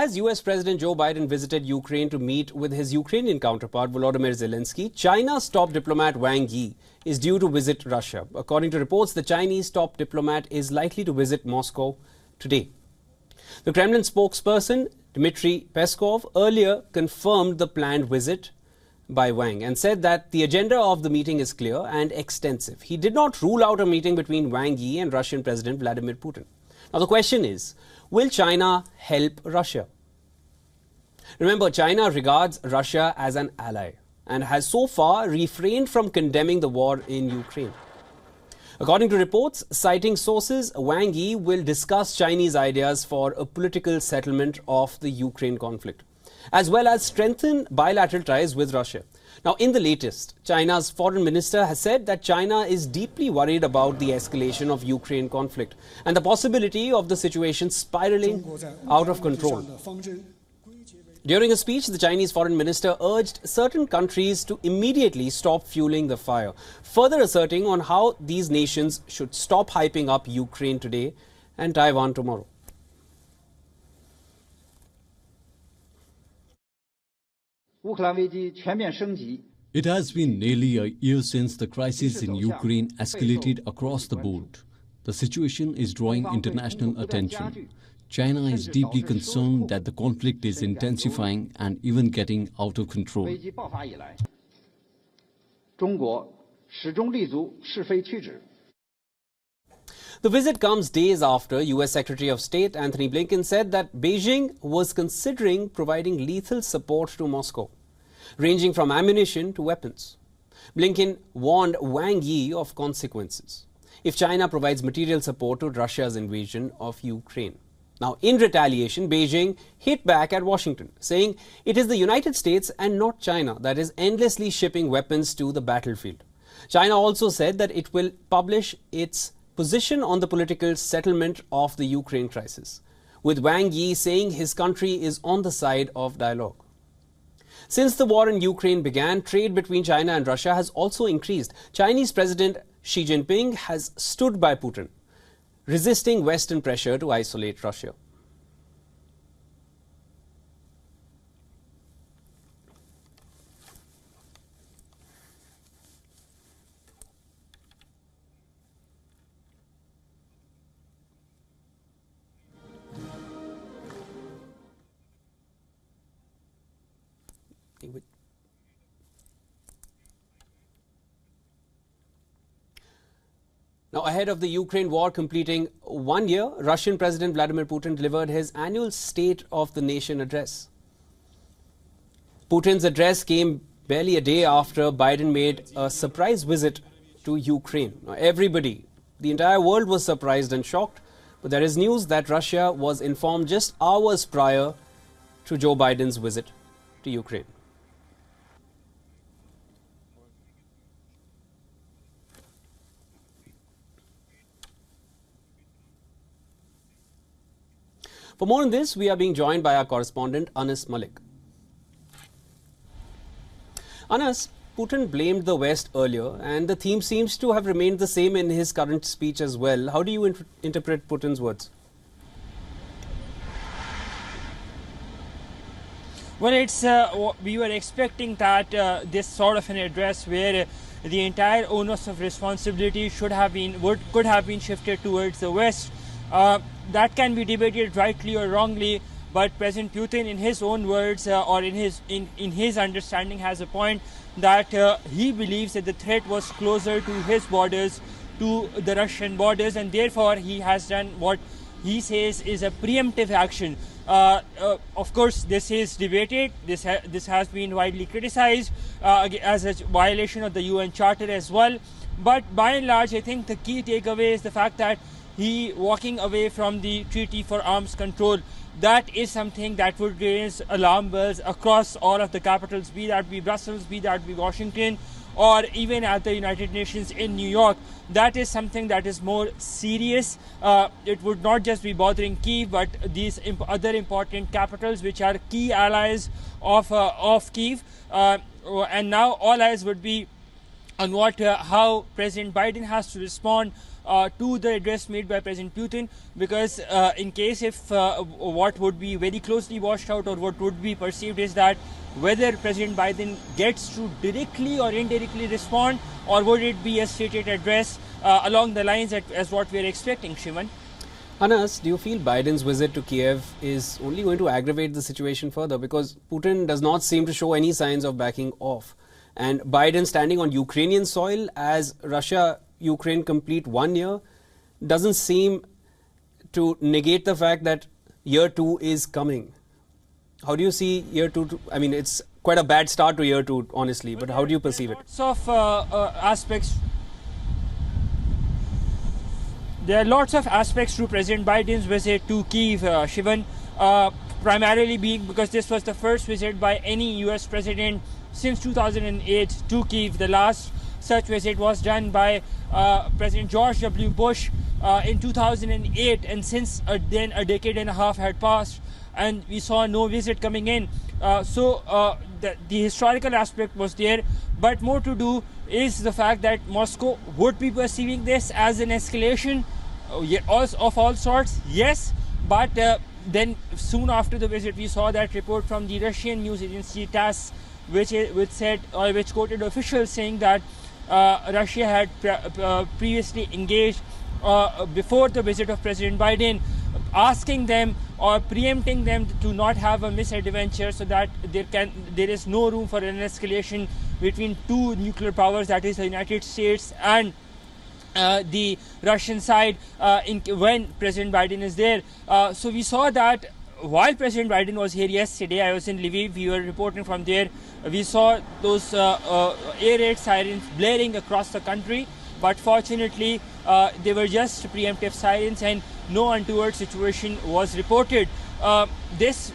as US President Joe Biden visited Ukraine to meet with his Ukrainian counterpart Volodymyr Zelensky, China's top diplomat Wang Yi is due to visit Russia. According to reports, the Chinese top diplomat is likely to visit Moscow today. The Kremlin spokesperson Dmitry Peskov earlier confirmed the planned visit by Wang and said that the agenda of the meeting is clear and extensive. He did not rule out a meeting between Wang Yi and Russian President Vladimir Putin. Now the question is, will China help Russia? Remember, China regards Russia as an ally and has so far refrained from condemning the war in Ukraine. According to reports citing sources, Wang Yi will discuss Chinese ideas for a political settlement of the Ukraine conflict, as well as strengthen bilateral ties with Russia. Now, in the latest, China's foreign minister has said that China is deeply worried about the escalation of Ukraine conflict and the possibility of the situation spiraling out of control. During a speech, the Chinese foreign minister urged certain countries to immediately stop fueling the fire, further asserting on how these nations should stop hyping up Ukraine today and Taiwan tomorrow. It has been nearly a year since the crisis in Ukraine escalated across the board. The situation is drawing international attention. China is deeply concerned that the conflict is intensifying and even getting out of control. The visit comes days after US Secretary of State Antony Blinken said that Beijing was considering providing lethal support to Moscow, ranging from ammunition to weapons. Blinken warned Wang Yi of consequences if China provides material support to Russia's invasion of Ukraine. Now, in retaliation, Beijing hit back at Washington, saying it is the United States and not China that is endlessly shipping weapons to the battlefield. China also said that it will publish its position on the political settlement of the Ukraine crisis, with Wang Yi saying his country is on the side of dialogue. Since the war in Ukraine began, trade between China and Russia has also increased. Chinese President Xi Jinping has stood by Putin, resisting Western pressure to isolate Russia. Now, ahead of the Ukraine war completing 1 year, Russian President Vladimir Putin delivered his annual State of the Nation address. Putin's address came barely a day after Biden made a surprise visit to Ukraine. Now, everybody, the entire world was surprised and shocked, but there is news that Russia was informed just hours prior to Joe Biden's visit to Ukraine. For more on this, we are being joined by our correspondent Anas Malik. Anas, Putin blamed the West earlier, and the theme seems to have remained the same in his current speech as well. How do you interpret Putin's words? Well, we were expecting that this sort of an address where the entire onus of responsibility could have been shifted towards the West. That can be debated rightly or wrongly, but President Putin, in his own words or in his understanding, has a point that he believes that the threat was closer to his borders, to the Russian borders, and therefore he has done what he says is a preemptive action. Of course, this is debated. This has been widely criticized as a violation of the UN Charter as well. But by and large, I think the key takeaway is the fact that he walking away from the Treaty for Arms Control, that is something that would raise alarm bells across all of the capitals, be that be Brussels, be that be Washington, or even at the United Nations in New York. That is something that is more serious. It would not just be bothering Kyiv, but these other important capitals which are key allies of Kyiv. And now all eyes would be on how President Biden has to respond to the address made by President Putin, because in case if what would be very closely watched out, or what would be perceived, is that whether President Biden gets to directly or indirectly respond, or would it be a stated address along the lines as what we are expecting, Shivan? Anas, do you feel Biden's visit to Kyiv is only going to aggravate the situation further? Because Putin does not seem to show any signs of backing off. And Biden standing on Ukrainian soil as Russia-Ukraine complete 1 year doesn't seem to negate the fact that year 2 is coming. How do you see year 2? I mean, it's quite a bad start to year 2, honestly, but how do you perceive it? Lots of aspects. There are lots of aspects to President Biden's visit to Kyiv, Shivan, primarily being because this was the first visit by any US president since 2008 to Kyiv. The last such visit was done by President George W. Bush in 2008, and since then a decade and a half had passed and we saw no visit coming in. So the historical aspect was there, but more to do is the fact that Moscow would be perceiving this as an escalation of all sorts, yes, but then soon after the visit we saw that report from the Russian news agency TASS, which said, or which quoted officials saying that Russia had previously engaged before the visit of President Biden, asking them or preempting them to not have a misadventure, so that there is no room for an escalation between two nuclear powers, that is the United States and the Russian side, when President Biden is there. So we saw that while President Biden was here yesterday. I was in Lviv, we were reporting from there. We saw those air raid sirens blaring across the country, but fortunately they were just preemptive sirens and no untoward situation was reported. This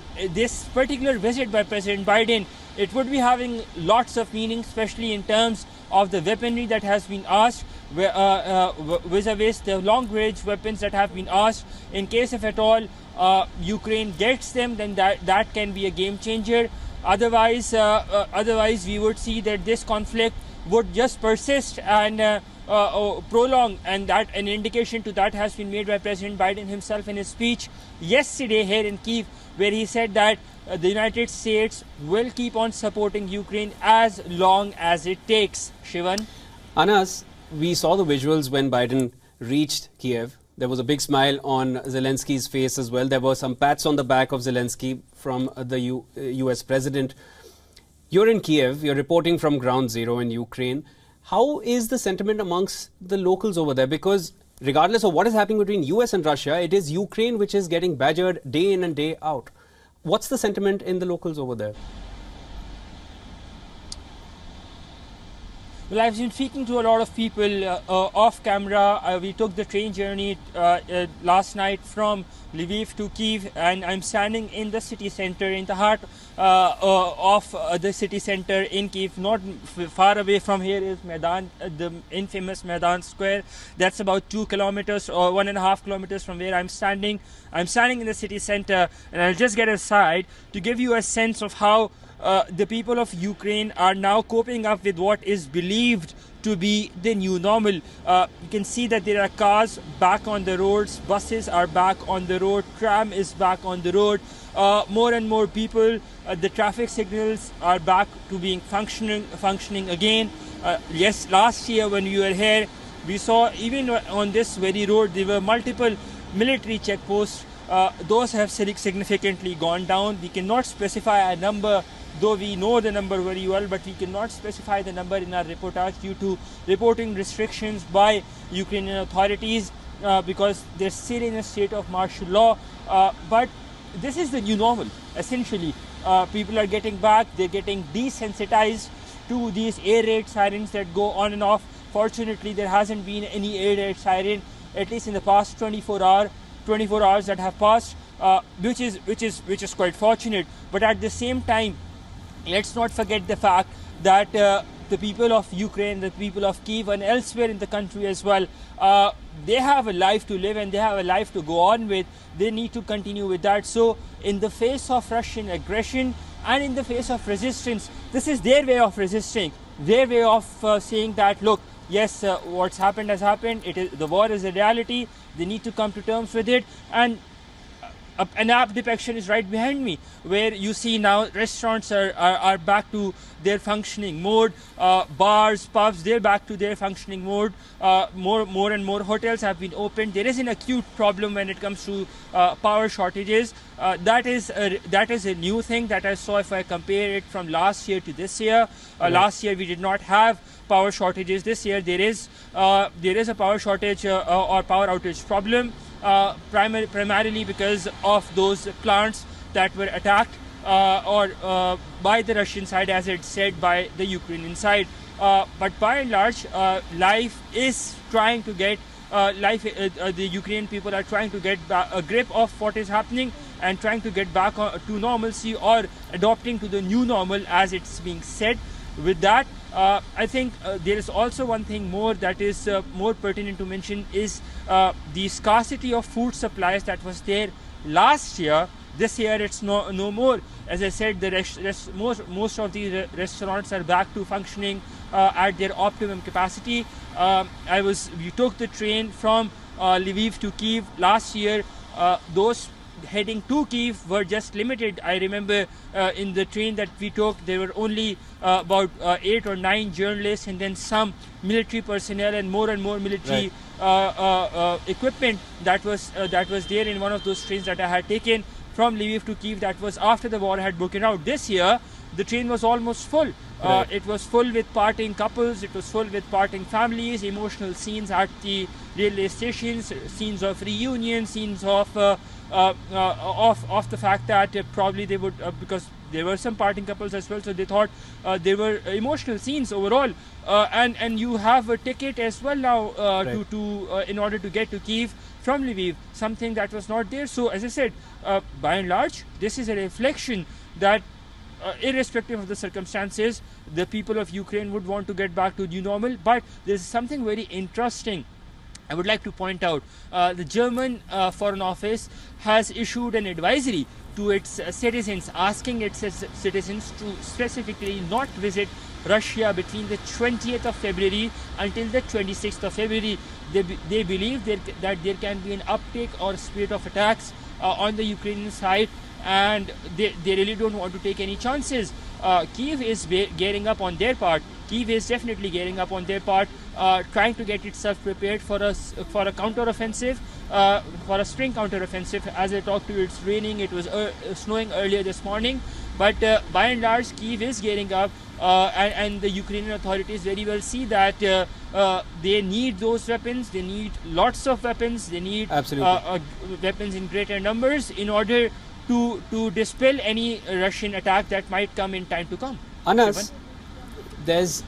particular visit by President Biden, it would be having lots of meaning, especially in terms of the weaponry that has been asked, vis-a-vis the long-range weapons that have been asked. In case if at all Ukraine gets them, then that can be a game changer. Otherwise we would see that this conflict would just persist and prolong, and that an indication to that has been made by President Biden himself in his speech yesterday here in Kyiv, where he said that the United States will keep on supporting Ukraine as long as it takes. Shivan? Anas, we saw the visuals when Biden reached Kyiv. There was a big smile on Zelensky's face as well. There were some pats on the back of Zelensky from the US president. You're in Kyiv, you're reporting from ground zero in Ukraine. How is the sentiment amongst the locals over there? Because regardless of what is happening between US and Russia, it is Ukraine which is getting badgered day in and day out. What's the sentiment in the locals over there? Well, I've been speaking to a lot of people off camera. We took the train journey last night from Lviv to Kyiv, and I'm standing in the city center, in the heart of the city center in Kyiv. Not far away from here is Maidan, the infamous Maidan Square. That's about 2 kilometers or 1.5 kilometers from where I'm standing. I'm standing in the city center, and I'll just get aside to give you a sense of how the people of Ukraine are now coping up with what is believed to be the new normal. You can see that there are cars back on the roads, buses are back on the road, tram is back on the road. More and more people, the traffic signals are back to being functioning again. Yes, last year when we were here, we saw even on this very road there were multiple military checkposts. Those have significantly gone down. We cannot specify a number, though we know the number very well, but we cannot specify the number in our reportage due to reporting restrictions by Ukrainian authorities because they're still in a state of martial law. But this is the new normal, essentially. People are getting back, they're getting desensitized to these air raid sirens that go on and off. Fortunately, there hasn't been any air raid siren, at least in the past 24 hours that have passed, which is quite fortunate. But at the same time, let's not forget the fact that the people of Ukraine, the people of Kyiv and elsewhere in the country as well, they have a life to live and they have a life to go on with. They need to continue with that. So in the face of Russian aggression and in the face of resistance, this is their way of resisting, their way of saying that, look, yes, what's happened has happened. The war is a reality. They need to come to terms with it. And an app depiction is right behind me, where you see now restaurants are back to their functioning mode, bars, pubs, they're back to their functioning mode, more and more hotels have been opened. There is an acute problem when it comes to power shortages. That is a new thing that I saw if I compare it from last year to this year. Last year we did not have power shortages. This year there is a power shortage or power outage problem. Primarily because of those plants that were attacked by the Russian side, as it's said by the Ukrainian side. But by and large, life is trying to get the Ukrainian people are trying to get a grip of what is happening and trying to get back to normalcy, or adopting to the new normal, as it's being said. With that, I think there is also one thing more that is more pertinent to mention, is the scarcity of food supplies that was there last year. This year it's no more. As I said, most of the restaurants are back to functioning at their optimum capacity. We took the train from Lviv to Kyiv last year. Those heading to Kyiv were just limited. I remember in the train that we took, there were only about 8 or 9 journalists, and then some military personnel and more military equipment that was there in one of those trains that I had taken from Lviv to Kyiv. That was after the war had broken out. This year the train was almost full. It was full with parting couples, it was full with parting families, emotional scenes at the railway stations, scenes of reunion, scenes of the fact that probably they would, because there were some parting couples as well, so they thought there were emotional scenes overall. And you have a ticket as well now in order to get to Kyiv from Lviv, something that was not there. So as I said, by and large, this is a reflection that irrespective of the circumstances, the people of Ukraine would want to get back to new normal. But there's something very interesting I would like to point out. The German Foreign Office has issued an advisory to its citizens, asking its citizens to specifically not visit Russia between the 20th of February until the 26th of February. They believe that there can be an uptake or spirit of attacks on the Ukrainian side, and they really don't want to take any chances. Kyiv is gearing up on their part. Kyiv is definitely gearing up on their part, trying to get itself prepared for a counter-offensive, for a spring counter-offensive. As I talked to you, it's raining, it was snowing earlier this morning, but by and large, Kyiv is gearing up, and the Ukrainian authorities very well see that they need those weapons, they need lots of weapons, they need weapons in greater numbers in order to dispel any Russian attack that might come in time to come. Anas, there's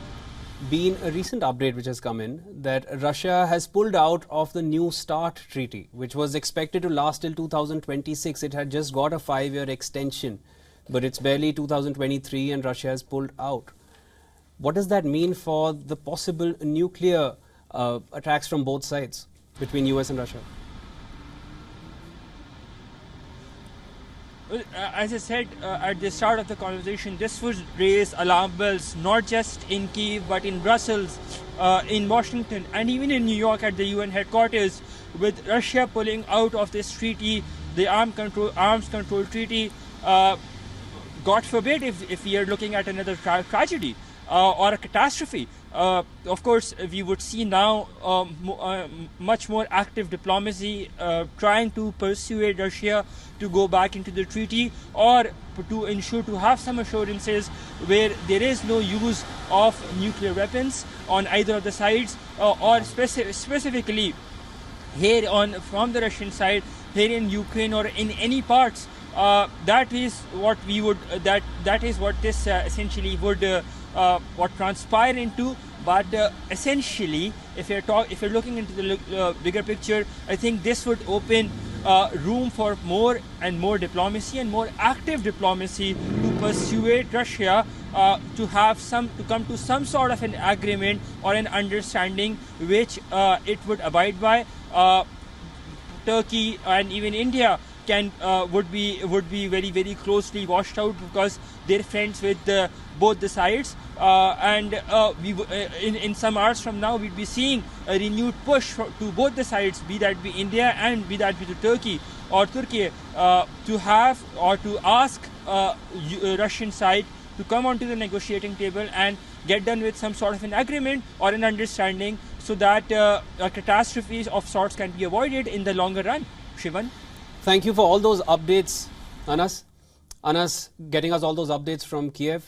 been a recent update which has come in that Russia has pulled out of the New START treaty, which was expected to last till 2026. It had just got a 5-year extension, but it's barely 2023 and Russia has pulled out. What does that mean for the possible nuclear attacks from both sides between US and Russia? Well, as I said at the start of the conversation, this would raise alarm bells not just in Kyiv but in Brussels, in Washington, and even in New York at the UN headquarters. With Russia pulling out of this treaty, the arms control treaty, God forbid if we are looking at another tragedy or a catastrophe. Of course, we would see now much more active diplomacy trying to persuade Russia to go back into the treaty, or to have some assurances where there is no use of nuclear weapons on either of the sides, or specifically here from the Russian side, here in Ukraine or in any parts. That is what we would that is what this essentially would what transpire into. But essentially, if you're looking into the bigger picture, I think this would open room for more and more diplomacy and more active diplomacy to persuade Russia to come to some sort of an agreement or an understanding which it would abide by. Turkey and even India would be very, very closely watched out, because they're friends with both the sides, and in some hours from now we'll be seeing a renewed push to both the sides, be that be India and be that be to Turkey or Turkey, to have or to ask Russian side to come onto the negotiating table and get done with some sort of an agreement or an understanding, so that a catastrophe of sorts can be avoided in the longer run. Shivan? Thank you for all those updates, Anas. Anas getting us all those updates from Kyiv.